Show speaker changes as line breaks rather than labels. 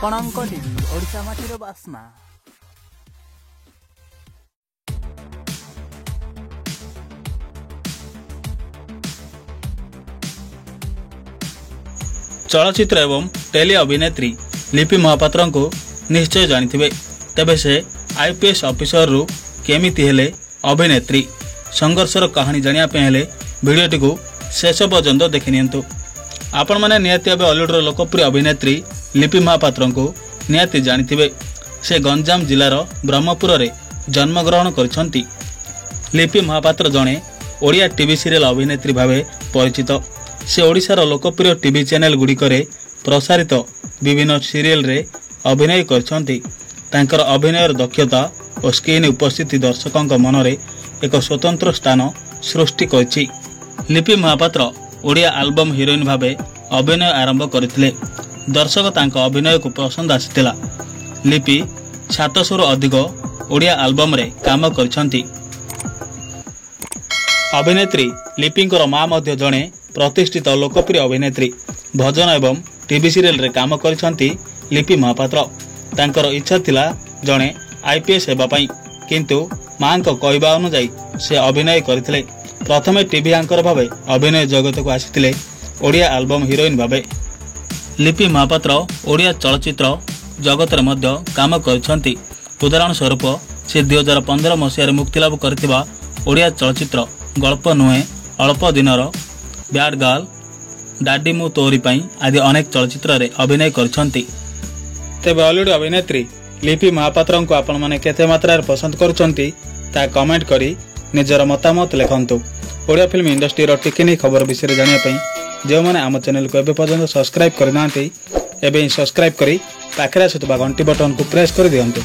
ଆପଣଙ୍କ ଟିଭି ଓଡ଼ିଶା ମାଟିର ବାସ୍ନା।
चलचित्र एवं टेली अभिनेत्री लिपि महापात्र को निश्चय जानिथिबे। तेबे से आईपीएस ऑफिसर रु केमिति हेले अभिनेत्री संघर्षर कहानी जानिया पे हेले वीडियोटी को शेष पर्यंत देखि नियंतु। आपण माने नियति अबे हॉलीवुड लोकप्रिय अभिनेत्री लिपि महापात्र को नियति जानिथिबे। से गंजाम जिलार ब्रह्मपुर रे जन्म ग्रहण करिसंती। लिपि महापात्र जणे ओडिया टीवी सीरियल अभिनेत्री भावे परिचित। से ओडिशार लोकप्रिय टीवी चैनल गुड़िकरे प्रसारित विभिन्न सीरियल रे अभिनय करछंती। तांकर अभिनयर दक्षता और स्क्रीन उपस्थिति दर्शकों मनरे एक स्वतंत्र स्थान सृष्टि करछि। लिपि महापात्र ओडिया एल्बम हीरोइन भावे अभिनय आरंभ करथिले। दर्शक तांको अभिनय को पसंद आसिथिला। लिपि 700 रु अधिक ओडिया एल्बम रे काम करछंती। अभिनेत्री लिपिंकर मां मध्य जणे प्रतिष्ठित लोकप्रिय अभिनेत्री। भजन एवं टीवी सीरियल रे काम करिसंती लिपि महापात्र। तांकर इच्छा थिला जणे आईपीएस हेबा पई, किंतु मां को कहबा अनुसार से अभिनय करथिले। प्रथमे टीवी एंकर भावे अभिनय जगत को आसिथिले ओडिया एल्बम हीरोइन भावे। लिपि महापात्र ओडिया चलचित्र जगत रे मध्य काम करिसंती। उदाहरण स्वरूप से 2015 मसीह रे मुक्ति लाभ करथिबा ओडिया चलचित्र गल्प नुहे अल्प दिनर, बैड गर्ल, डाडी मु तोरी पाई आदि अनेक चलचित्र रे अभिनय करछंती। तेबे हॉलीवुड अभिनेत्री लिपि महापात्र को आपण माने केते मात्रा रे पसंद करछंती ता कमेंट करी निजर मतामत लेखंतु। ओडिया फिल्म इंडस्ट्री रो टिकिनी खबर विषय जानिया पई जे माने आम चैनल को एबे पर्यंत सब्सक्राइब करनांती एबे सब्सक्राइब करी पाखरे आसुतबा घंटी बटन को प्रेस कर दियंतु।